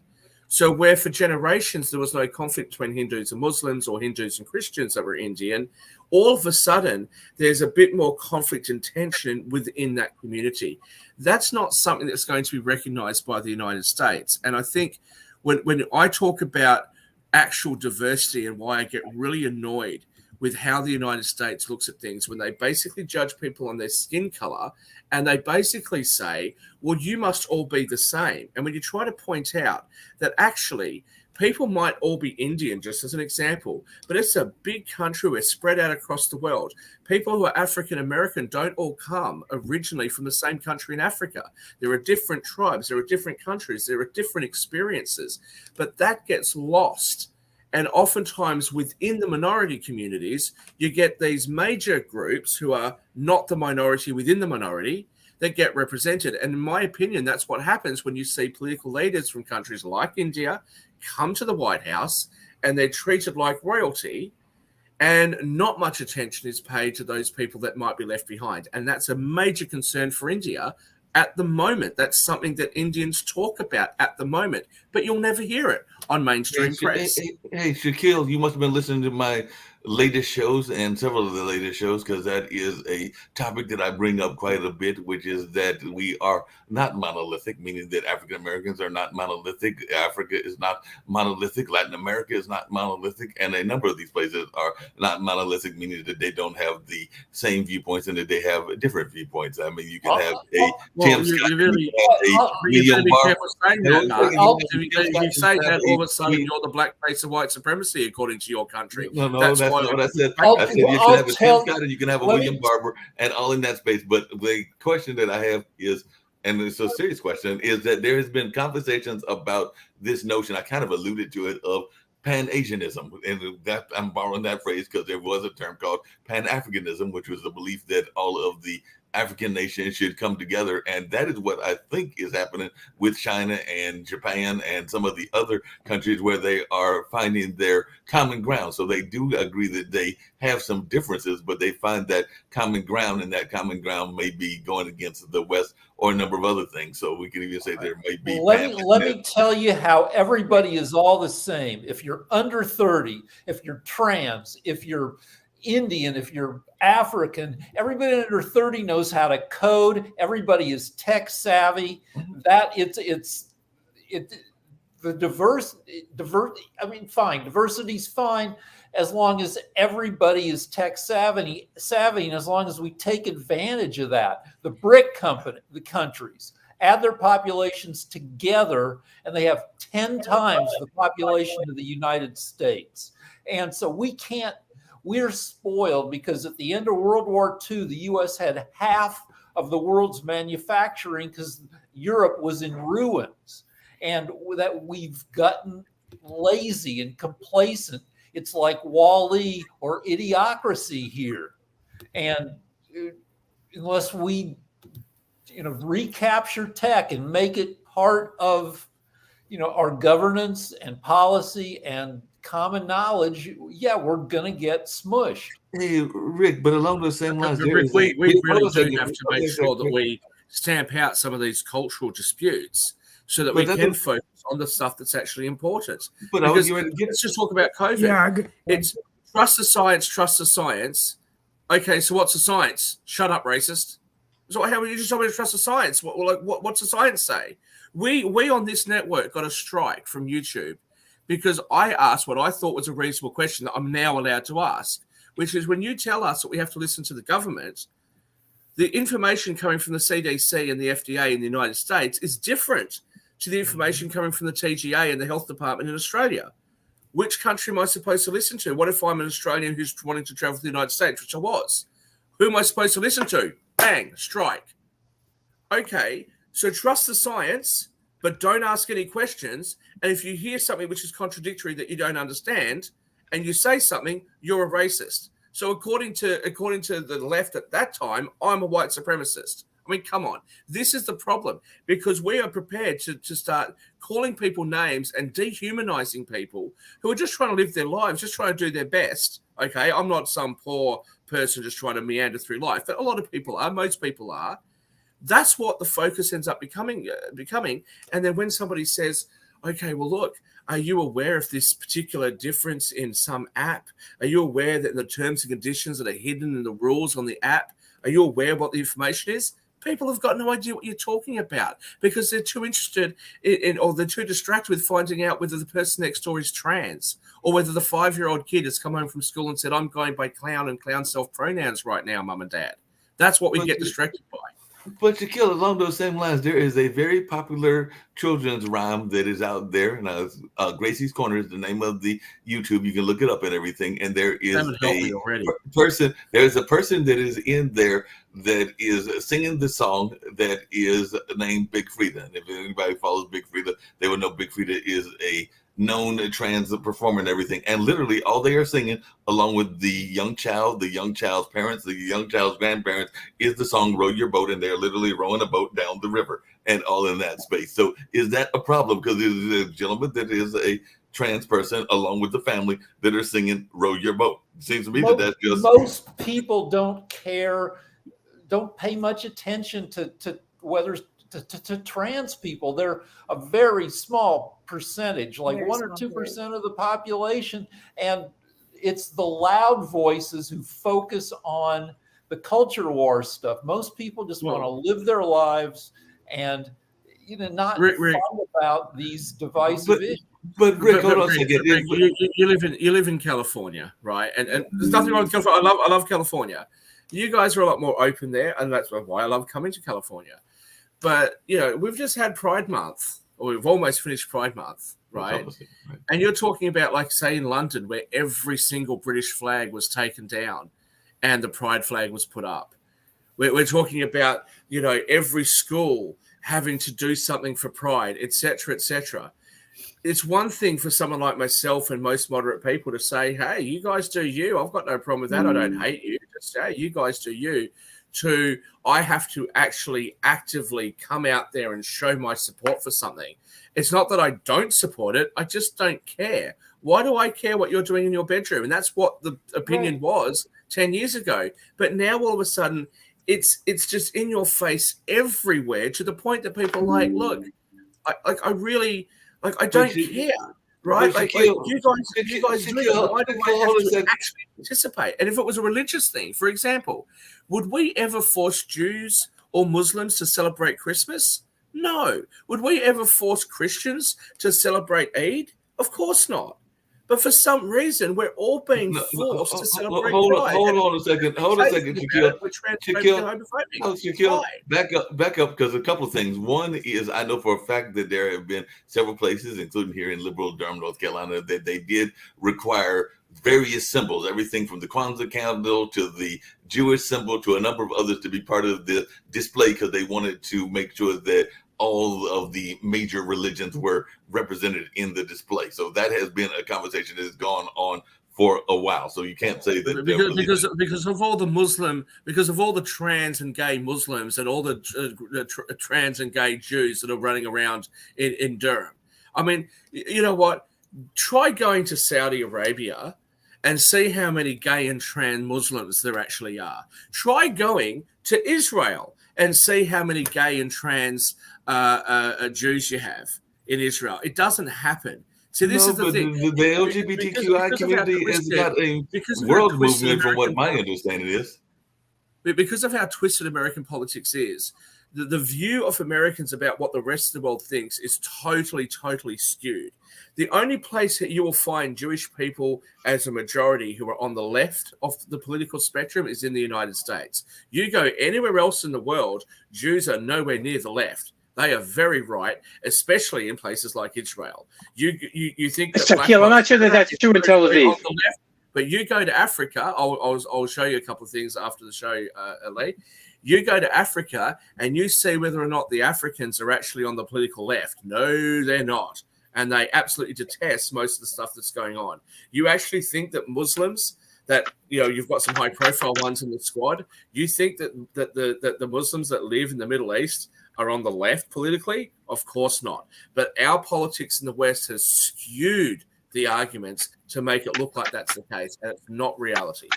So where for generations there was no conflict between Hindus and Muslims or Hindus and Christians that were Indian, all of a sudden there's a bit more conflict and tension within that community. That's not something that's going to be recognized by the United States. And I think when I talk about actual diversity and why I get really annoyed with how the United States looks at things, when they basically judge people on their skin color and they basically say, well, you must all be the same. And when you try to point out that actually people might all be Indian, just as an example, but it's a big country. We're spread out across the world. People who are African American don't all come originally from the same country in Africa. There are different tribes, there are different countries, there are different experiences, but that gets lost. And oftentimes within the minority communities, you get these major groups who are not the minority within the minority that get represented. And in my opinion, that's what happens when you see political leaders from countries like India come to the White House and they're treated like royalty, and not much attention is paid to those people that might be left behind. And that's a major concern for India at the moment. That's something that Indians talk about at the moment, but you'll never hear it on mainstream press. Hey, Shaquille, you must have been listening to my latest shows and several of the latest shows, because that is a topic that I bring up quite a bit, which is that we are not monolithic, meaning that African Americans are not monolithic. Africa is not monolithic. Latin America is not monolithic. And a number of these places are not monolithic, meaning that they don't have the same viewpoints and that they have different viewpoints. I mean, you can have a Tim Scott, you can have a William Barber. If you say that, all of a sudden you're the black face of white supremacy, according to your country. No, that's not what I said. I said you can have a Tim Scott and you can have a William Barber, and all in that space. But the question that I have is, and it's a serious question, is that there has been conversations about this notion, I kind of alluded to it, of Pan-Asianism. And that I'm borrowing that phrase because there was a term called Pan-Africanism, which was the belief that all of the African nations should come together. And that is what I think is happening with China and Japan and some of the other countries, where they are finding their common ground. So they do agree that they have some differences, but they find that common ground, and that common ground may be going against the West or a number of other things. So we can even say there may be. Let me tell you how everybody is all the same. If you're under 30, if you're trans, if you're Indian, if you're African, everybody under 30 knows how to code. Everybody is tech savvy. That fine. Diversity's fine as long as everybody is tech savvy, and as long as we take advantage of that. The BRIC countries add their populations together, and they have 10 times the population of the United States. And so we're spoiled because at the end of World War II, the U.S. had half of the world's manufacturing because Europe was in ruins, and that we've gotten lazy and complacent. It's like Wall-E or Idiocracy here. And unless we recapture tech and make it part of our governance and policy and common knowledge, we're going to get smushed. Hey, Rick, but along those same lines, we really do have to make sure that we stamp out some of these cultural disputes so that we can focus on the stuff that's actually important. But let's just talk about COVID. Yeah, it's trust the science, trust the science. Okay, so what's the science? Shut up, racist. So how would you just tell me to trust the science? What's the science say? We on this network got a strike from YouTube because I asked what I thought was a reasonable question that I'm now allowed to ask, which is, when you tell us that we have to listen to the government, the information coming from the CDC and the FDA in the United States is different to the information coming from the TGA and the health department in Australia. Which country am I supposed to listen to? What if I'm an Australian who's wanting to travel to the United States, which I was? Who am I supposed to listen to? Bang, strike. Okay, so trust the science, but don't ask any questions. And if you hear something which is contradictory that you don't understand, and you say something, you're a racist. So according to the left at that time, I'm a white supremacist. I mean, come on. This is the problem, because we are prepared to start calling people names and dehumanizing people who are just trying to live their lives, just trying to do their best. Okay, I'm not some poor person just trying to meander through life, but a lot of people are. Most people are. That's what the focus ends up becoming. And then when somebody says, okay, well, look, are you aware of this particular difference in some app? Are you aware that the terms and conditions that are hidden in the rules on the app, are you aware what the information is? People have got no idea what you're talking about because they're too interested or they're too distracted with finding out whether the person next door is trans or whether the 5-year-old kid has come home from school and said, I'm going by clown and clown self-pronouns right now, mum and dad. That's what we get distracted by. But Shaquille, along those same lines, there is a very popular children's rhyme that is out there. Now, Gracie's Corner is the name of the YouTube. You can look it up and everything. And there is person. There's a person that is in there that is singing the song that is named Big Frida. And if anybody follows Big Frida, they would know Big Frida is a known trans performer and everything. And literally all they are singing, along with the young child, the young child's parents, the young child's grandparents, is the song Row Your Boat. And they're literally rowing a boat down the river and all in that space. So is that a problem? Because there's a gentleman that is a trans person along with the family that are singing Row Your Boat. It seems to me that's just... Most people don't care, don't pay much attention to whether to trans people. They're a very small percentage, like very 1 or 2% of the population. And it's the loud voices who focus on the culture war stuff. Most people just want to live their lives and not think about these divisive issues. But Rick, hold on a second. Rick, you live in California, right? And there's nothing wrong with California. I love California. You guys are a lot more open there, and that's why I love coming to California. But, we've just had Pride Month, or we've almost finished Pride Month, right? And you're talking about, like, say, in London, where every single British flag was taken down and the Pride flag was put up. We're talking about, every school having to do something for Pride, et cetera, et cetera. It's one thing for someone like myself and most moderate people to say, hey, you guys do you. I've got no problem with that. I don't hate you. Just, hey, you guys do you. To I have to actually actively come out there and show my support for something. It's not that I don't support it. I just don't care. Why do I care what you're doing in your bedroom? And that's what the opinion was 10 years ago. But now all of a sudden, it's just in your face everywhere to the point that people are like, look, I really, I don't care. Right? Like you guys do it. Why do I have to actually participate? And if it was a religious thing, for example, would we ever force Jews or Muslims to celebrate Christmas? No. Would we ever force Christians to celebrate Eid? Of course not. But for some reason, we're all being forced to celebrate Pride. Hold on a second, Shaquille. Back up, because a couple of things. One is I know for a fact that there have been several places, including here in liberal Durham, North Carolina, that they did require various symbols, everything from the Kwanzaa candle to the Jewish symbol to a number of others to be part of the display because they wanted to make sure that all of the major religions were represented in the display. So that has been a conversation that has gone on for a while. So you can't say that because of all the trans and gay Muslims and all the trans and gay Jews that are running around in Durham. I mean, you know what? Try going to Saudi Arabia and see how many gay and trans Muslims there actually are. Try going to Israel and see how many gay and trans Jews you have in Israel. It doesn't happen. See, this is the thing. The LGBTQI community has got a world movement, from what my understanding is. Because of how twisted American politics is, the view of Americans about what the rest of the world thinks is totally, totally skewed. The only place that you will find Jewish people as a majority who are on the left of the political spectrum is in the United States. You go anywhere else in the world, Jews are nowhere near the left. They are very right, especially in places like Israel. You think that Shaquille, I'm not sure that that's true in Tel Aviv. But you go to Africa, I'll show you a couple of things after the show, Lee. You go to Africa and you see whether or not the Africans are actually on the political left. No, they're not. And they absolutely detest most of the stuff that's going on. You actually think that Muslims, that you've got some high-profile ones in the squad, you think that the Muslims that live in the Middle East are on the left politically? Of course not. But our politics in the West has skewed the arguments to make it look like that's the case, and it's not reality.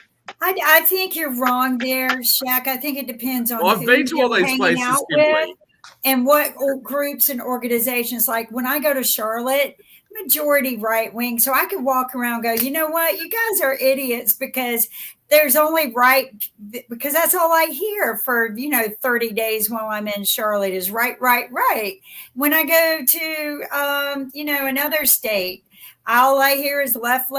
I think you're wrong there, Shaq. I think it depends on I've who been to all you're these hanging places, out Kimberly. with and what groups and organizations. Like when I go to Charlotte, majority right wing, so I can walk around and go, you know what, you guys are idiots because there's only right, because that's all I hear for 30 days while I'm in Charlotte is right. When I go to another state, all I hear is left.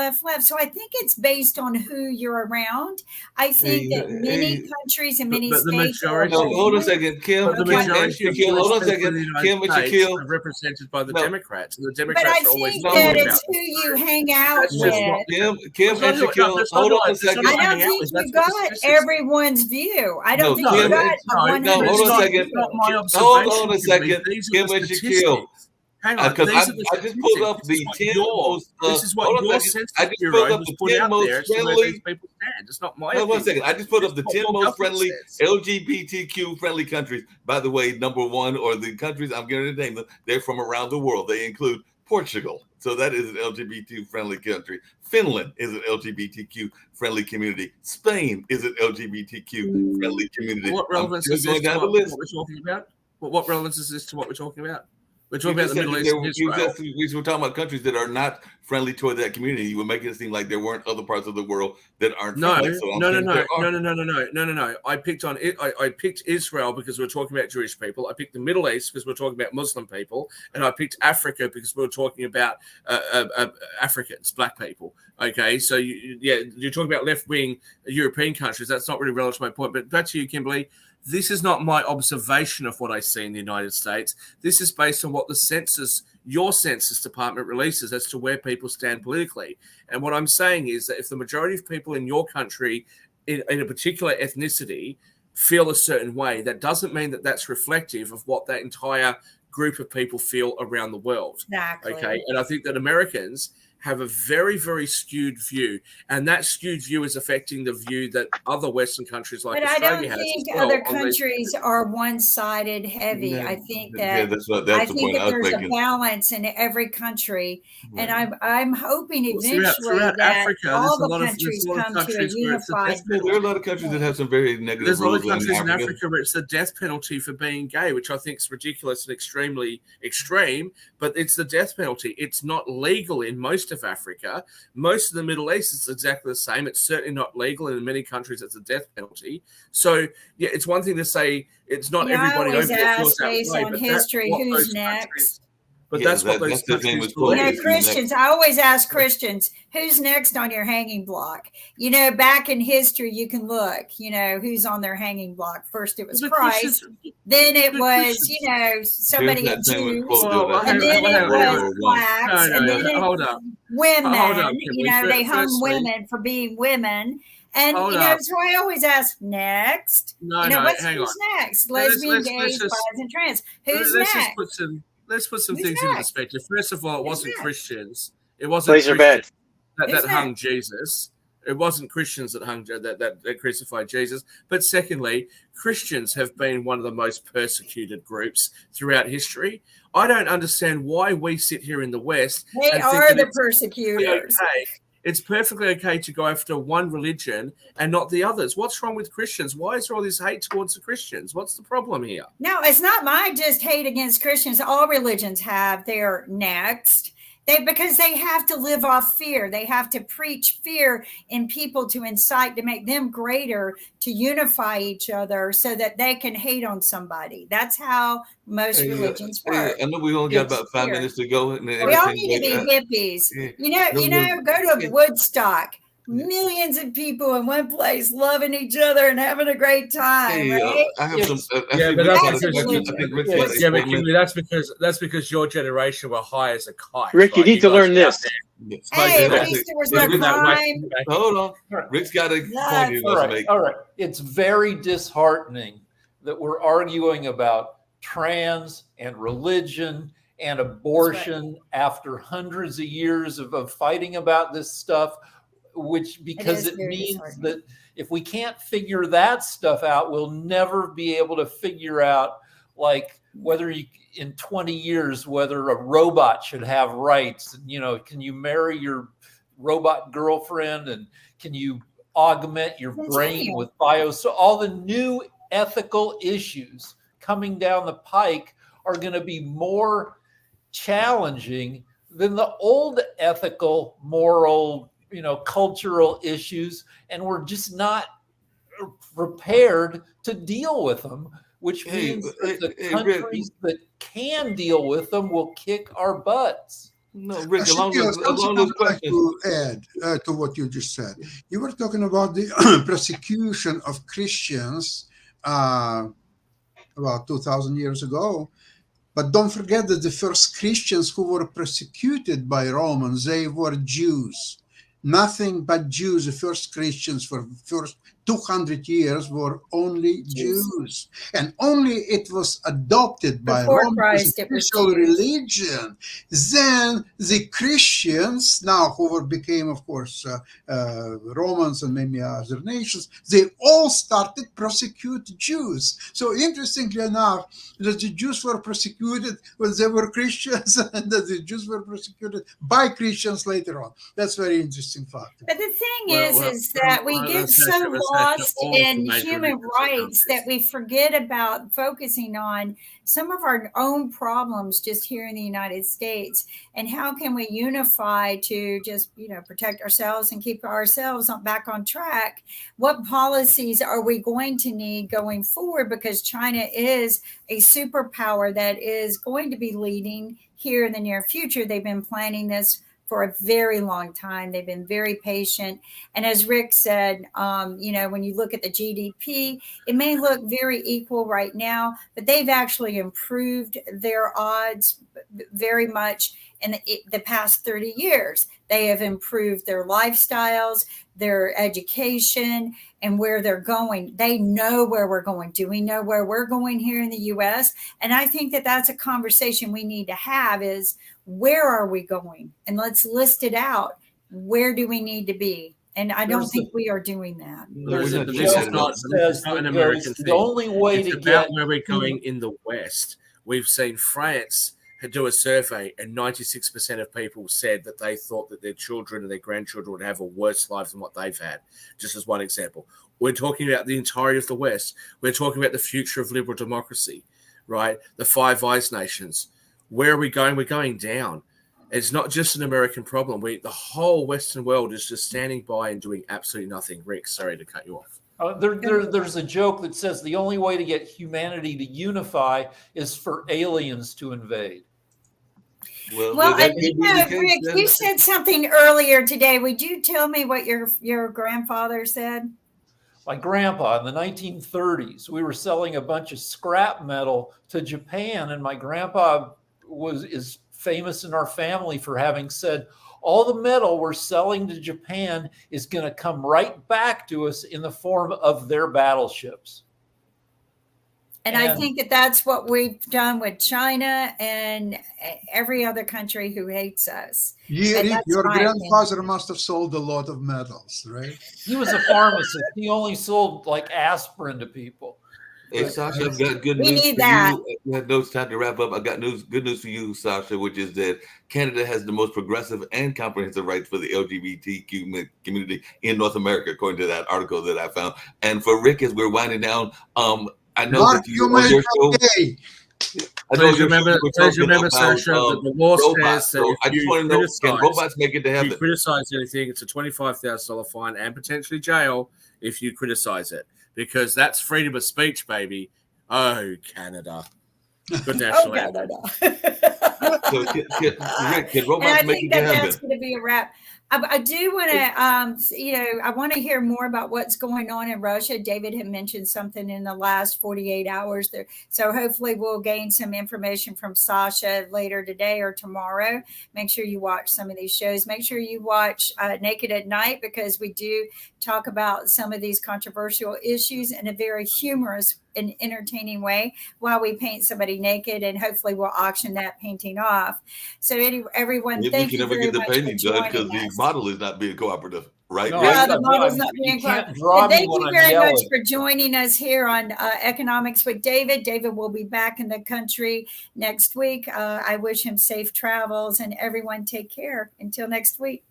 So I think it's based on who you're around. I think that many countries and many but the states majority, hold on a second, Kim. the majority of Hold on a Jewish second, people in Kim, the but United States are represented by the Democrats, and the But Democrats I are always think talking that about it's who you hang out That's just with. not- Kim It's not and doing- Shaquille, no, it's not hold on doing- a it's not second. I doing don't hanging out think with- you that's what got this is. everyone's view. I don't think Kim, you got no, hold on a second. Not my Hold observation, on a Kimberly. second. These are Kim the and Shaquille. statistics. Hang on, Because these are the I just pulled up statistics. the 10 most. This is what hold on a your second. Census I just Bureau pulled up has the put 10 out there most as to where friendly. these people stand. It's not my Hold on a opinion. second. I just put up the It's 10 what most government friendly says. LGBTQ friendly countries. By the way, number one, or the countries I'm going to name them, they're from around the world. They include Portugal. So that is an LGBT friendly country. Finland is an LGBTQ friendly community. Spain is an LGBTQ friendly community. What relevance is this to what we're talking about? What relevance is this to what we're talking about? We're talking about the Middle East and Israel. We were talking about countries that are not friendly toward that community. You were making it seem like there weren't other parts of the world that aren't friendly. No. I picked Israel because we're talking about Jewish people. I picked the Middle East because we're talking about Muslim people, and I picked Africa because we're talking about Africans, black people. Okay, so you're talking about left-wing European countries. That's not really relevant to my point. But back to you, Kimberly. This is not my observation of what I see in the United States. This is based on what your census department releases as to where people stand politically. And what I'm saying is that if the majority of people in your country in a particular ethnicity feel a certain way, that doesn't mean that that's reflective of what that entire group of people feel around the world. Exactly. Okay. And I think that Americans have a very, very skewed view, and that skewed view is affecting the view that other Western countries like Australia has. But I don't think other countries are one-sided heavy. Yeah. I think that that's the I think point that I was there's making. a balance in every country, Right. and I'm hoping eventually throughout that Africa, all there's a the lot of countries countries come to a where it's the unified. death penalty. There are a lot of countries that have some very negative There's a lot rules of countries in Africa. Africa where it's the death penalty for being gay, which I think is ridiculous and extremely extreme, but it's the death penalty. It's not legal in most of Africa. Most of the Middle East, it's exactly the same. It's certainly not legal. And in many countries, it's a death penalty. So, yeah, it's one thing to say it's not everybody I always over there feels ask that based way, on but that's history, what who's those next? countries- But Yeah, that's what those that's the thing countries with believe. Focus. Christians, I always ask Christians, who's next on your hanging block? Back in history, you can look, who's on their hanging block. First, it was The Christ. Christians- Then it the was, Christians- somebody Here's in that thing with Jews. quote doing that. And then it was Whoa. blacks. No, And then it hold up. women. Hold up, Kimberly. They hung Firstly- women for being women. And, Hold up. so I always ask, next? No, who's hang on. next? Let's- Lesbian, let's gays, just- bis, and trans. Who's Let's next? Let's put some Who's things into next? perspective. First of all, it Who's wasn't next? Christians. It wasn't Place your bet. Christians Who's that hung next? Jesus. It wasn't Christians that crucified Jesus. But secondly, Christians have been one of the most persecuted groups throughout history. I don't understand why we sit here in the West. They and think are that the it's persecutors. okay. It's perfectly okay to go after one religion and not the others. What's wrong with Christians? Why is there all this hate towards the Christians? What's the problem here? No, it's not my just hate against Christians. All religions have their next. Because they have to live off fear. They have to preach fear in people to incite, to make them greater, to unify each other so that they can hate on somebody. That's how most religions work. I know we only got It's about 5 fear. minutes to go. And We all need to be hippies. Yeah. Go to Woodstock. Millions of people in one place loving each other and having a great time, right? I have some. Yeah, but that's because- Yeah, but Kimberly, that's because your generation were high as a kite. Rick, you right? need to guys learn were this. out Hey, there at least there was smoking no that wax crime. tobacco. Hold on. Rick's got a point he wants to make. All right. It's very disheartening that we're arguing about trans and religion and abortion after hundreds of years of fighting about this stuff, because it means that if we can't figure that stuff out, we'll never be able to figure out, like, whether in 20 years, whether a robot should have rights. Can you marry your robot girlfriend, and can you augment your brain with so all the new ethical issues coming down the pike are going to be more challenging than the old ethical, moral, cultural issues, and we're just not prepared to deal with them, which means that the countries that can deal with them will kick our butts. No, Rick, along those questions. To add to what you just said, you were talking about the persecution of Christians about 2,000 years ago. But don't forget that the first Christians who were persecuted by Romans, they were Jews. Nothing but Jews. The first Christians for the first 200 years were only Jews. And only it was adopted by Rome as an official religion. Then the Christians, now who became, of course, Romans and many other nations, they all started persecute Jews. So interestingly enough, that the Jews were persecuted when they were Christians, and that the Jews were persecuted by Christians later on. That's very interesting fact. But the thing is that we get so lost in human rights that we forget about focusing on some of our own problems just here in the United States, and how can we unify to just protect ourselves and keep ourselves back on track. What policies are we going to need going forward, because China is a superpower that is going to be leading here in the near future. They've been planning this for a very long time. They've been very patient. And as Rick said, when you look at the GDP, it may look very equal right now, but they've actually improved their odds very much in the past 30 years. They have improved their lifestyles, their education, and where they're going. They know where we're going. Do we know where we're going here in the U.S.? And I think that that's a conversation we need to have, is where are we going? And let's list it out. Where do we need to be? And I don't think we are doing that. This is not an American thing. The only way to get where we're going in the West. We've seen France do a survey, and 96% of people said that they thought that their children and their grandchildren would have a worse life than what they've had. Just as one example. We're talking about the entirety of the West. We're talking about the future of liberal democracy, right? The Five Eyes nations. Where are we going? We're going down. It's not just an American problem. The whole Western world is just standing by and doing absolutely nothing. Rick, sorry to cut you off. There's a joke that says the only way to get humanity to unify is for aliens to invade. Well, Rick, you said something earlier today. Would you tell me what your grandfather said? My grandpa, in the 1930s, we were selling a bunch of scrap metal to Japan, and my grandpa is famous in our family for having said, all the metal we're selling to Japan is going to come right back to us in the form of their battleships. And I think that that's what we've done with China and every other country who hates us. Yeah, your grandfather must have sold a lot of metals, right? He was a pharmacist. He only sold like aspirin to people. Hey, Sasha, I've got good news for you. No, it's time to wrap up. I got good news for you, Sasha, which is that Canada has the most progressive and comprehensive rights for the LGBTQ community in North America, according to that article that I found. And for Rick, as we're winding down, I know Mark, that you on your show. Okay. I know please remember, Sasha, that the law says that I just want to know, can robots make it to heaven? If you criticize anything, it's a $25,000 fine and potentially jail if you criticize it, because that's freedom of speech, baby. Oh, Canada. Good national anthem. So, Rick, can And robots I make think it that happen? that's going to be a wrap. I do want to, I want to hear more about what's going on in Russia. David had mentioned something in the last 48 hours there. So hopefully we'll gain some information from Sasha later today or tomorrow. Make sure you watch some of these shows. Make sure you watch Naked at Night, because we do talk about some of these controversial issues in a very humorous and entertaining way while we paint somebody naked, and hopefully we'll auction that painting off. So everyone, Maybe we thank can you never very get the much for painting done because joining the us. model is not being cooperative, right, No, Rick? The model's not you being close. can't draw me Thank when you I'm very much yelling. for joining us here on Economics with David. David will be back in the country next week. I wish him safe travels, and everyone take care until next week.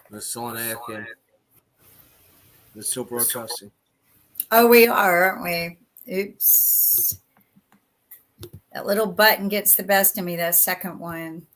We're still on air, Kim. We're still broadcasting. Oh, we are, aren't we? Oops. That little button gets the best of me, that second one.